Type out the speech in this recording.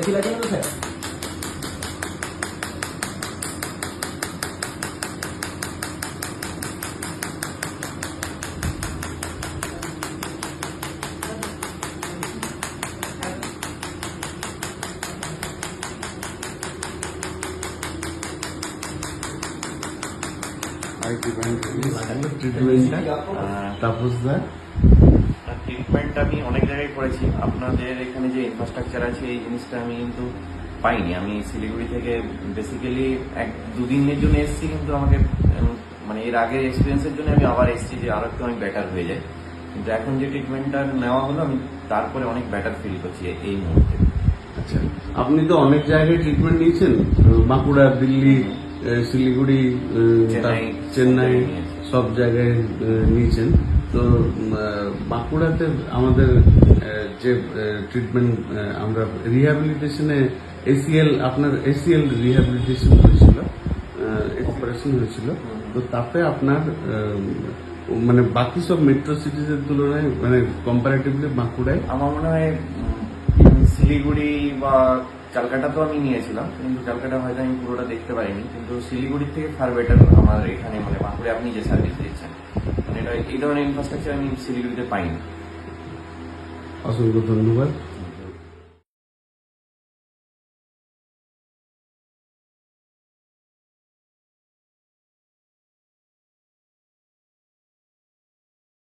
AC লাগেনি তো sir? Treatment আমি অনেক জায়গায় করেছি। আপনাদের এখানে যে ইনফ্রাস্ট্রাকচার আছে এই জিনিসটা আমি কিন্তু পাইনি। আমি শিলিগুড়ি থেকে বেসিক্যালি দুদিনের জন্য এসেছি, কিন্তু আমাকে মানে এর আগের এক্সপিরিয়েন্সের জন্য আমি আবার এসেছি যে আরো একটু আমি বেটার হয়ে যায়। কিন্তু এখন যে ট্রিটমেন্টটা নেওয়া হলো আমি তারপরে অনেক বেটার ফিল করছি এই মুহূর্তে। আচ্ছা, আপনি তো অনেক জায়গায় ট্রিটমেন্ট নিয়েছেন, বাঁকুড়া, দিল্লি, শিলিগুড়ি, চেন্নাই, সব জায়গায় নিয়েছেন। তো বাঁকুড়াতে আমাদের যে ট্রিটমেন্ট আমরা রিহ্যাবিলিটেশনে আপনার এসিএল রিহ্যাবিলিটেশন হয়েছিল, অপারেশন হয়েছিল। তো তাতে আপনার মানে বাকি সব মেট্রো সিটিজের তুলনায় মানে কম্পারেটিভলি বাঁকুড়ায় আমার মনে হয় শিলিগুড়ি বা ক্যালকাটা তো আমি নিয়েছিলাম, কিন্তু ক্যালকাটা হয়তো আমি পুরোটা দেখতে পারিনি। কিন্তু শিলিগুড়ির থেকে ফার বেটার আমার এখানে মানে বাঁকুড়ে আপনি যে সার্ভিস দিচ্ছেন, মানে এটা এই ধরনের ইনফ্রাস্ট্রাকচার আমি শিলিগুড়িতে পাইনি। অসংখ্য ধন্যবাদ।